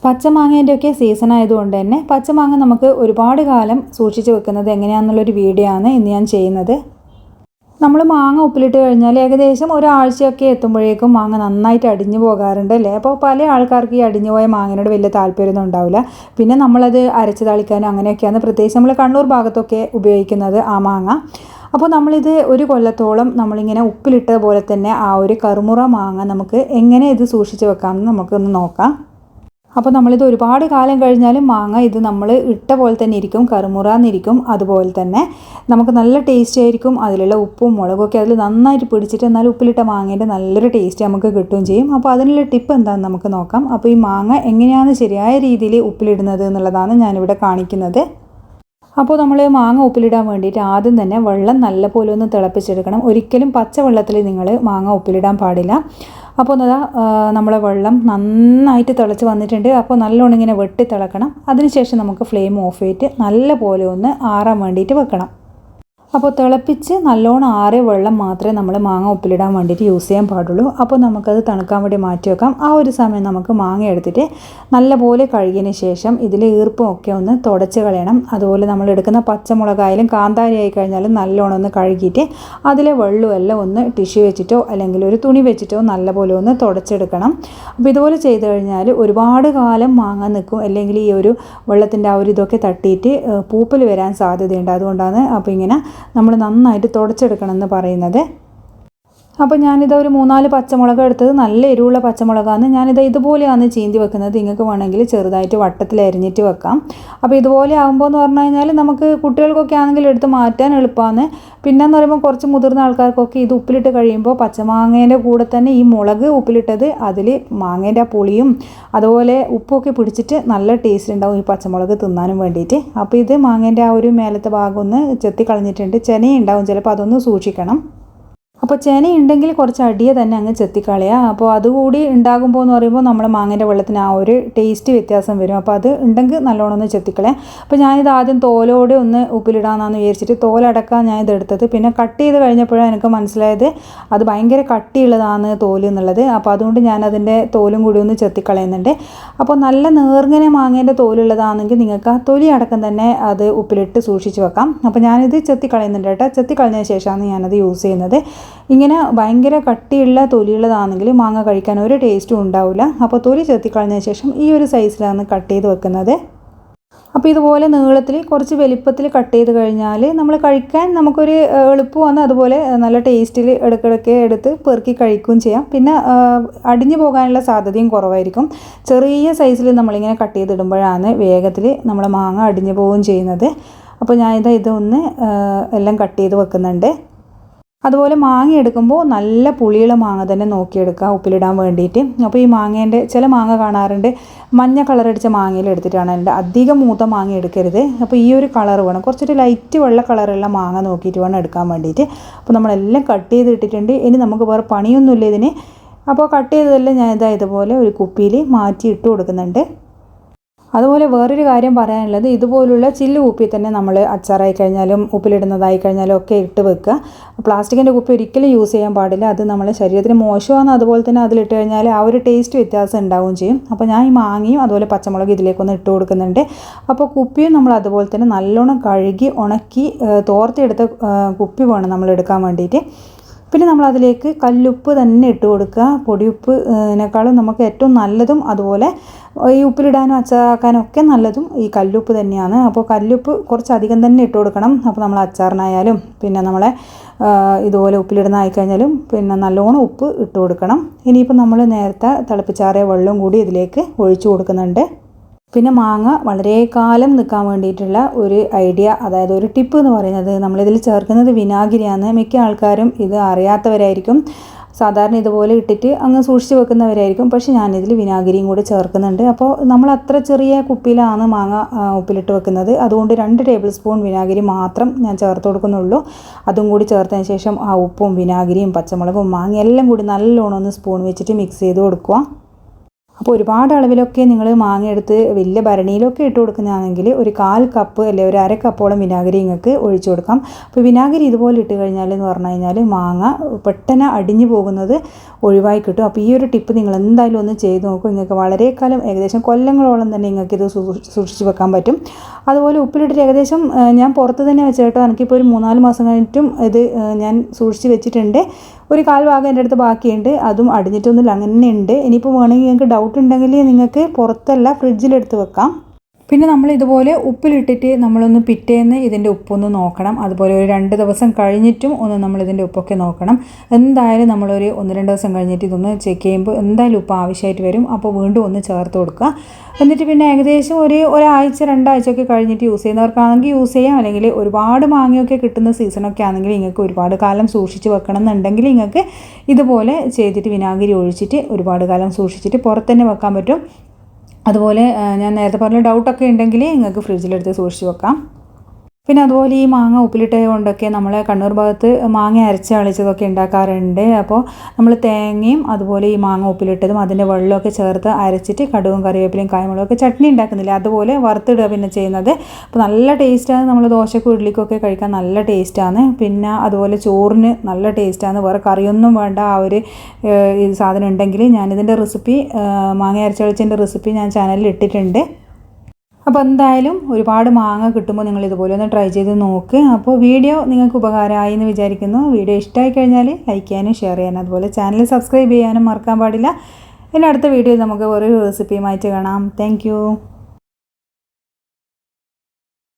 പച്ചമാങ്ങേൻ്റെയൊക്കെ season ആയതുകൊണ്ട് തന്നെ പച്ചമാങ്ങ നമുക്ക് ഒരുപാട് കാലം സൂക്ഷിച്ച് വെക്കുന്നത് എങ്ങനെയാണെന്നുള്ളൊരു വീഡിയോ ആണ് ഇന്ന് ഞാൻ ചെയ്യുന്നത്. നമ്മൾ മാങ്ങ ഉപ്പിലിട്ട് കഴിഞ്ഞാൽ ഏകദേശം ഒരാഴ്ചയൊക്കെ എത്തുമ്പോഴേക്കും മാങ്ങ നന്നായിട്ട് അടിഞ്ഞു പോകാറുണ്ട് അല്ലേ. അപ്പോൾ പല ആൾക്കാർക്ക് ഈ അടിഞ്ഞു പോയ മാങ്ങയോട് വലിയ താല്പര്യമൊന്നും ഉണ്ടാവില്ല. പിന്നെ നമ്മളത് അരച്ച് തളിക്കാനും അങ്ങനെയൊക്കെയാണ് പ്രത്യേകിച്ച് നമ്മൾ കണ്ണൂർ ഭാഗത്തൊക്കെ ഉപയോഗിക്കുന്നത് ആ മാങ്ങ. അപ്പോൾ നമ്മളിത് ഒരു കൊല്ലത്തോളം നമ്മളിങ്ങനെ ഉപ്പിലിട്ട പോലെ തന്നെ ആ ഒരു കറുമുറ മാങ്ങ നമുക്ക് എങ്ങനെ ഇത് സൂക്ഷിച്ച് വെക്കാമെന്ന് നമുക്കൊന്ന് നോക്കാം. അപ്പോൾ നമ്മളിത് ഒരുപാട് കാലം കഴിഞ്ഞാലും മാങ്ങ ഇത് നമ്മൾ ഇട്ട പോലെ തന്നെ ഇരിക്കും, കറുമുറാന്നിരിക്കും. അതുപോലെ തന്നെ നമുക്ക് നല്ല ടേസ്റ്റ് ആയിരിക്കും. അതിലുള്ള ഉപ്പും മുളകൊക്കെ അതിൽ നന്നായിട്ട് പിടിച്ചിട്ട് എന്നാലും ഉപ്പിലിട്ട മാങ്ങേൻ്റെ നല്ലൊരു ടേസ്റ്റ് നമുക്ക് കിട്ടുകയും ചെയ്യും. അപ്പോൾ അതിനുള്ള ടിപ്പ് എന്താണെന്ന് നമുക്ക് നോക്കാം. അപ്പോൾ ഈ മാങ്ങ എങ്ങനെയാണ് ശരിയായ രീതിയിൽ ഉപ്പിലിടുന്നത് എന്നുള്ളതാണ് ഞാനിവിടെ കാണിക്കുന്നത്. അപ്പോൾ നമ്മൾ മാങ്ങ ഉപ്പിലിടാൻ വേണ്ടിയിട്ട് ആദ്യം തന്നെ വെള്ളം നല്ലപോലെ ഒന്ന് തിളപ്പിച്ചെടുക്കണം. ഒരിക്കലും പച്ചവെള്ളത്തിൽ നിങ്ങൾ മാങ്ങ ഉപ്പിലിടാൻ പാടില്ല. അപ്പോൾ നമ്മളെ വെള്ളം നന്നായിട്ട് തിളച്ച് വന്നിട്ടുണ്ട്. അപ്പോൾ നല്ലോണം ഇങ്ങനെ വെട്ടി തിളക്കണം. അതിനുശേഷം നമുക്ക് ഫ്ലെയിം ഓഫ് ചെയ്തിട്ട് നല്ലപോലെ ഒന്ന് ആറാൻ വേണ്ടിയിട്ട് വെക്കണം. അപ്പോൾ തിളപ്പിച്ച് നല്ലോണം ആറിയ വെള്ളം മാത്രമേ നമ്മൾ മാങ്ങ ഉപ്പിലിടാൻ വേണ്ടിയിട്ട് യൂസ് ചെയ്യാൻ പാടുള്ളൂ. അപ്പോൾ നമുക്കത് തണുക്കാൻ വേണ്ടി മാറ്റി വെക്കാം. ആ ഒരു സമയം നമുക്ക് മാങ്ങ എടുത്തിട്ട് നല്ലപോലെ കഴുകിയതിന് ശേഷം ഇതിൽ ഈർപ്പമൊക്കെ ഒന്ന് തുടച്ച് കളയണം. അതുപോലെ നമ്മൾ എടുക്കുന്ന പച്ചമുളകായാലും കാന്താരി ആയി കഴിഞ്ഞാലും നല്ലോണം ഒന്ന് കഴുകിയിട്ട് അതിലെ വെള്ളമെല്ലാം ഒന്ന് ടിഷ്യൂ വെച്ചിട്ടോ അല്ലെങ്കിൽ ഒരു തുണി വെച്ചിട്ടോ നല്ലപോലെ ഒന്ന് തുടച്ചെടുക്കണം. അപ്പോൾ ഇതുപോലെ ചെയ്ത് കഴിഞ്ഞാൽ ഒരുപാട് കാലം മാങ്ങ നിൽക്കും. അല്ലെങ്കിൽ ഈ ഒരു വെള്ളത്തിൻ്റെ ആ ഒരു ഇതൊക്കെ തട്ടിയിട്ട് പൂപ്പൽ വരാൻ സാധ്യതയുണ്ട്. അതുകൊണ്ടാണ് അപ്പോൾ ഇങ്ങനെ നമ്മൾ നന്നായിട്ട് തുടച്ചെടുക്കണം എന്ന് പറയുന്നത്. അപ്പോൾ ഞാനിത് ഒരു 3-4 പച്ചമുളക് എടുത്തത് നല്ല എരിവുള്ള പച്ചമുളകാണ്. ഞാനിത് ഇതുപോലെയാണ് ചീന്തി വെക്കുന്നത്. നിങ്ങൾക്ക് വേണമെങ്കിൽ ചെറുതായിട്ട് വട്ടത്തിൽ അരിഞ്ഞിട്ട് വെക്കാം. അപ്പോൾ ഇതുപോലെ ആകുമ്പോൾ എന്ന് പറഞ്ഞു കഴിഞ്ഞാൽ നമുക്ക് കുട്ടികൾക്കൊക്കെ ആണെങ്കിൽ എടുത്ത് മാറ്റാൻ എളുപ്പമാണ്. പിന്നെയെന്ന് പറയുമ്പോൾ കുറച്ച് മുതിർന്ന ആൾക്കാർക്കൊക്കെ ഇത് ഉപ്പിലിട്ട് കഴിയുമ്പോൾ പച്ചമാങ്ങേൻ്റെ കൂടെ തന്നെ ഈ മുളക് ഉപ്പിലിട്ടത് അതിൽ മാങ്ങേൻ്റെ ആ പുളിയും അതുപോലെ ഉപ്പൊക്കെ പിടിച്ചിട്ട് നല്ല ടേസ്റ്റ് ഉണ്ടാവും ഈ പച്ചമുളക് തിന്നാനും വേണ്ടിയിട്ട്. അപ്പോൾ ഇത് മാങ്ങേൻ്റെ ആ ഒരു മേലത്തെ ഭാഗം ഒന്ന് ചെത്തി കളഞ്ഞിട്ടുണ്ട്. ചെനയുണ്ടാവും ചിലപ്പോൾ, അതൊന്ന് സൂക്ഷിക്കണം. അപ്പോൾ ചെന ഉണ്ടെങ്കിൽ കുറച്ച് അടിയെ തന്നെ അങ്ങ് ചെത്തിക്കളയുക. അപ്പോൾ അതുകൂടി ഉണ്ടാകുമ്പോൾ എന്ന് പറയുമ്പോൾ നമ്മൾ മാങ്ങേൻ്റെ വെള്ളത്തിന് ആ ഒരു ടേസ്റ്റ് വ്യത്യാസം വരും. അപ്പോൾ അത് ഉണ്ടെങ്കിൽ നല്ലോണം ഒന്ന് ചെത്തിക്കളയാം. അപ്പോൾ ഞാനിത് ആദ്യം തോലോടെ ഒന്ന് ഉപ്പിലിടാമെന്ന് വിചാരിച്ചിട്ട് തോലടക്കാൻ ഞാനിത് എടുത്തത്. പിന്നെ കട്ട് ചെയ്ത് കഴിഞ്ഞപ്പോഴാണ് എനിക്ക് മനസ്സിലായത് അത് ഭയങ്കര കട്ടിയുള്ളതാണ് തോല് എന്നുള്ളത്. അപ്പോൾ അതുകൊണ്ട് ഞാനതിൻ്റെ തോലും കൂടി ഒന്ന് ചെത്തിക്കളയുന്നുണ്ട്. അപ്പോൾ നല്ല നേർങ്ങനെ മാങ്ങേൻ്റെ തോലുള്ളതാണെങ്കിൽ നിങ്ങൾക്ക് ആ തൊലി അടക്കം തന്നെ അത് ഉപ്പിലിട്ട് സൂക്ഷിച്ച് വെക്കാം. അപ്പോൾ ഞാനിത് ചെത്തിക്കളയുന്നുണ്ട് കേട്ടോ. ചെത്തിക്കളഞ്ഞതിന് ശേഷമാണ് ഞാനത് യൂസ് ചെയ്യുന്നത്. ഇങ്ങനെ ഭയങ്കര കട്ടിയുള്ള തൊലിയുള്ളതാണെങ്കിൽ മാങ്ങ കഴിക്കാൻ ഒരു ടേസ്റ്റും ഉണ്ടാവില്ല. അപ്പോൾ തൊലി ചെത്തിക്കളഞ്ഞതിന് ശേഷം ഈ ഒരു സൈസിലാണ് കട്ട് ചെയ്ത് വെക്കുന്നത്. അപ്പോൾ ഇതുപോലെ നീളത്തിൽ കുറച്ച് വലിപ്പത്തിൽ കട്ട് ചെയ്ത് കഴിഞ്ഞാൽ നമ്മൾ കഴിക്കാൻ നമുക്കൊരു എളുപ്പമാണ്. അതുപോലെ നല്ല ടേസ്റ്റിൽ ഇടയ്ക്കിടയ്ക്ക് എടുത്ത് പെറുക്കി കഴിക്കുകയും ചെയ്യാം. പിന്നെ അടിഞ്ഞു പോകാനുള്ള സാധ്യതയും കുറവായിരിക്കും. ചെറിയ സൈസിൽ നമ്മളിങ്ങനെ കട്ട് ചെയ്തിടുമ്പോഴാണ് വേഗത്തിൽ നമ്മളെ മാങ്ങ അടിഞ്ഞു പോവുകയും ചെയ്യുന്നത്. അപ്പോൾ ഞാനിത് ഇതൊന്ന് എല്ലാം കട്ട് ചെയ്ത് വെക്കുന്നുണ്ട്. അതുപോലെ മാങ്ങ എടുക്കുമ്പോൾ നല്ല പുളിയുള്ള മാങ്ങ തന്നെ നോക്കിയെടുക്കുക ഉപ്പിലിടാൻ വേണ്ടിയിട്ട്. അപ്പോൾ ഈ മാങ്ങേൻ്റെ ചില മാങ്ങ കാണാറുണ്ട് മഞ്ഞ കളറടിച്ച മാങ്ങയിൽ എടുത്തിട്ടാണ് എൻ്റെ. അധികം മൂത്ത മാങ്ങ എടുക്കരുത്. അപ്പോൾ ഈ ഒരു കളർ വേണം, കുറച്ചൊരു ലൈറ്റ് വെള്ള കളറുള്ള മാങ്ങ നോക്കിയിട്ട് വേണം എടുക്കാൻ വേണ്ടിയിട്ട്. അപ്പോൾ നമ്മളെല്ലാം കട്ട് ചെയ്ത് ഇട്ടിട്ടുണ്ട്. ഇനി നമുക്ക് വേറെ പണിയൊന്നുമില്ല ഇതിന്. അപ്പോൾ കട്ട് ചെയ്തതെല്ലാം ഞാൻ ഇതുപോലെ ഒരു കുപ്പിയിൽ മാറ്റി ഇട്ട് കൊടുക്കുന്നുണ്ട്. അതുപോലെ വേറൊരു കാര്യം പറയാനുള്ളത്, ഇതുപോലുള്ള ചില്ല് കുപ്പി തന്നെ നമ്മൾ അച്ചാറായി കഴിഞ്ഞാലും ഉപ്പിലിടുന്നതായി കഴിഞ്ഞാലും ഒക്കെ ഇട്ട് വെക്കുക. പ്ലാസ്റ്റിക്കിൻ്റെ കുപ്പി ഒരിക്കലും യൂസ് ചെയ്യാൻ പാടില്ല. അത് നമ്മളെ ശരീരത്തിന് മോശമാണ്. അതുപോലെ തന്നെ അതിലിട്ട് കഴിഞ്ഞാൽ ആ ഒരു ടേസ്റ്റ് വ്യത്യാസം ഉണ്ടാവുകയും ചെയ്യും. അപ്പോൾ ഞാൻ ഈ മാങ്ങയും അതുപോലെ പച്ചമുളക് ഇതിലേക്കൊന്ന് ഇട്ട് കൊടുക്കുന്നുണ്ട്. അപ്പോൾ കുപ്പിയും നമ്മൾ അതുപോലെ തന്നെ നല്ലോണം കഴുകി ഉണക്കി തോർത്തിയെടുത്ത കുപ്പി വേണം നമ്മൾ എടുക്കാൻ വേണ്ടിയിട്ട്. പിന്നെ നമ്മളതിലേക്ക് കല്ലുപ്പ് തന്നെ ഇട്ട് കൊടുക്കുക. പൊടിയുപ്പിനേക്കാളും നമുക്ക് ഏറ്റവും നല്ലതും അതുപോലെ ഈ ഉപ്പിലിടാനും അച്ചാറാക്കാനും ഒക്കെ നല്ലതും ഈ കല്ലുപ്പ് തന്നെയാണ്. അപ്പോൾ കല്ലുപ്പ് കുറച്ചധികം തന്നെ ഇട്ട് കൊടുക്കണം. അപ്പോൾ നമ്മൾ അച്ചാറിനായാലും പിന്നെ നമ്മളെ ഇതുപോലെ ഉപ്പിലിടുന്ന ആയിക്കഴിഞ്ഞാലും പിന്നെ നല്ലോണം ഉപ്പ് ഇട്ട് കൊടുക്കണം. ഇനിയിപ്പോൾ നമ്മൾ നേരത്തെ തിളപ്പിച്ചാറിയ വെള്ളം കൂടി ഇതിലേക്ക് ഒഴിച്ചു കൊടുക്കുന്നുണ്ട്. പിന്നെ മാങ്ങ വളരെ കാലം നിൽക്കാൻ വേണ്ടിയിട്ടുള്ള ഒരു ഐഡിയ, അതായത് ഒരു ടിപ്പ് എന്ന് പറയുന്നത്, നമ്മളിതിൽ ചേർക്കുന്നത് വിനാഗിരിയാണ്. മിക്ക ആൾക്കാരും ഇത് അറിയാത്തവരായിരിക്കും. സാധാരണ ഇതുപോലെ ഇട്ടിട്ട് അങ്ങ് സൂക്ഷിച്ച് വെക്കുന്നവരായിരിക്കും. പക്ഷേ ഞാനിതിൽ വിനാഗിരിയും കൂടി ചേർക്കുന്നുണ്ട്. അപ്പോൾ നമ്മൾ അത്ര ചെറിയ കുപ്പിയിലാണ് മാങ്ങ ഉപ്പിലിട്ട് വെക്കുന്നത്. അതുകൊണ്ട് 2 ടേബിൾ സ്പൂൺ വിനാഗിരി മാത്രം ഞാൻ ചേർത്ത് കൊടുക്കുന്നുള്ളൂ. അതും കൂടി ചേർത്തതിന് ശേഷം ആ ഉപ്പും വിനാഗിരിയും പച്ചമുളകും മാങ്ങ എല്ലാം കൂടി നല്ലോണം ഒന്ന് സ്പൂൺ വെച്ചിട്ട് മിക്സ് ചെയ്ത് കൊടുക്കുക. അപ്പോൾ ഒരുപാട് അളവിലൊക്കെ നിങ്ങൾ മാങ്ങ എടുത്ത് വലിയ ഭരണിയിലൊക്കെ ഇട്ട് കൊടുക്കുന്നതാണെങ്കിൽ ഒരു 1/4 കപ്പ് അല്ലെങ്കിൽ ഒരു 1/2 കപ്പോളം വിനാഗിരി നിങ്ങൾക്ക് ഒഴിച്ചു കൊടുക്കാം. അപ്പോൾ വിനാഗിരി ഇതുപോലെ ഇട്ട് കഴിഞ്ഞാൽ എന്ന് പറഞ്ഞു കഴിഞ്ഞാൽ മാങ്ങ പെട്ടെന്ന് അടിഞ്ഞു പോകുന്നത് ഒഴിവായി കിട്ടും. അപ്പോൾ ഈ ഒരു ടിപ്പ് നിങ്ങൾ എന്തായാലും ഒന്ന് ചെയ്ത് നോക്കും. നിങ്ങൾക്ക് വളരെ കാലം ഏകദേശം കൊല്ലങ്ങളോളം തന്നെ നിങ്ങൾക്ക് ഇത് സൂക്ഷിച്ച് വെക്കാൻ പറ്റും. അതുപോലെ ഉപ്പിലിട്ടിട്ട് ഏകദേശം ഞാൻ പുറത്ത് തന്നെ വെച്ചേട്ടോ, എനിക്കിപ്പോൾ ഒരു 3-4 മാസം കഴിഞ്ഞിട്ടും ഇത് ഞാൻ സൂക്ഷിച്ച് വെച്ചിട്ടുണ്ട്. ഒരു 1/4 ഭാഗം എൻ്റെ അടുത്ത് ബാക്കിയുണ്ട്, അതും അടിഞ്ഞിട്ടൊന്നുമില്ല, അങ്ങനെ ഉണ്ട്. ഇനിയിപ്പോൾ വേണമെങ്കിൽ നിങ്ങൾക്ക് ഡൗട്ട് ഉണ്ടെങ്കിൽ നിങ്ങൾക്ക് പുറത്തല്ല ഫ്രിഡ്ജിലെടുത്ത് വെക്കാം. പിന്നെ നമ്മൾ ഇതുപോലെ ഉപ്പിലിട്ടിട്ട് നമ്മളൊന്ന് പിറ്റേന്ന് ഇതിൻ്റെ ഉപ്പൊന്ന് നോക്കണം. അതുപോലെ ഒരു 2 ദിവസം കഴിഞ്ഞിട്ടും ഒന്ന് നമ്മളിതിൻ്റെ ഉപ്പൊക്കെ നോക്കണം. എന്തായാലും നമ്മളൊരു 1-2 ദിവസം കഴിഞ്ഞിട്ട് ഇതൊന്ന് ചെക്ക് ചെയ്യുമ്പോൾ എന്തായാലും ഉപ്പ് ആവശ്യമായിട്ട് വരും. അപ്പോൾ വീണ്ടും ഒന്ന് ചേർത്ത് കൊടുക്കുക. എന്നിട്ട് പിന്നെ ഏകദേശം ഒരാഴ്ച 2 ആഴ്ചയൊക്കെ കഴിഞ്ഞിട്ട് യൂസ് ചെയ്യുന്നവർക്കാണെങ്കിൽ യൂസ് ചെയ്യാം. അല്ലെങ്കിൽ ഒരുപാട് മാങ്ങയൊക്കെ കിട്ടുന്ന സീസണൊക്കെ ആണെങ്കിൽ നിങ്ങൾക്ക് ഒരുപാട് കാലം സൂക്ഷിച്ച് വെക്കണം എന്നുണ്ടെങ്കിൽ നിങ്ങൾക്ക് ഇതുപോലെ ചെയ്തിട്ട് വിനാഗിരി ഒഴിച്ചിട്ട് ഒരുപാട് കാലം സൂക്ഷിച്ചിട്ട് പുറത്ത് തന്നെ വെക്കാൻ പറ്റും. അതുപോലെ ഞാൻ നേരത്തെ പറഞ്ഞ ഡൗട്ടൊക്കെ ഉണ്ടെങ്കിൽ നിങ്ങൾക്ക് ഫ്രിഡ്ജിലെടുത്ത് സൂക്ഷിച്ച് വെക്കാം. പിന്നെ അതുപോലെ ഈ മാങ്ങ ഉപ്പിലിട്ടത് കൊണ്ടൊക്കെ നമ്മൾ കണ്ണൂർ ഭാഗത്ത് മാങ്ങ അരച്ച് കളിച്ചതൊക്കെ ഉണ്ടാക്കാറുണ്ട്. അപ്പോൾ നമ്മൾ തേങ്ങയും അതുപോലെ ഈ മാങ്ങ ഉപ്പിലിട്ടതും അതിൻ്റെ വെള്ളമൊക്കെ ചേർത്ത് അരച്ചിട്ട് കടുകും കറിവേപ്പിലയും കായ്മുളകൊക്കെ ചട്നി ഉണ്ടാക്കുന്നില്ല, അതുപോലെ വറുത്തിടുക പിന്നെ ചെയ്യുന്നത്. അപ്പോൾ നല്ല ടേസ്റ്റാണ്. നമ്മൾ ദോശക്കും ഇഡ്ഡലിക്കൊക്കെ കഴിക്കാൻ നല്ല ടേസ്റ്റാണ്. പിന്നെ അതുപോലെ ചോറിന് നല്ല ടേസ്റ്റാണ്. വേറെ കറിയൊന്നും വേണ്ട ആ ഒരു സാധനം ഉണ്ടെങ്കിൽ ഞാനിതിൻ്റെ റെസിപ്പി മാങ്ങ അരച്ച് കളിച്ചതിൻ്റെ റെസിപ്പി ഞാൻ ചാനലിൽ ഇട്ടിട്ടുണ്ട്. അപ്പോൾ എന്തായാലും ഒരുപാട് മാങ്ങ കിട്ടുമ്പോൾ നിങ്ങൾ ഇതുപോലെ ഒന്ന് ട്രൈ ചെയ്ത് നോക്ക്. അപ്പോൾ വീഡിയോ നിങ്ങൾക്ക് ഉപകാരമായി എന്ന് വിചാരിക്കുന്നു. വീഡിയോ ഇഷ്ടമായി കഴിഞ്ഞാൽ ലൈക്ക് ചെയ്യാനും ഷെയർ ചെയ്യാനും അതുപോലെ ചാനൽ സബ്സ്ക്രൈബ് ചെയ്യാനും മറക്കാൻ പാടില്ല. ഇനി അടുത്ത വീഡിയോയിൽ നമുക്ക് ഒരു റെസിപ്പിയുമായിട്ട് കാണാം. താങ്ക്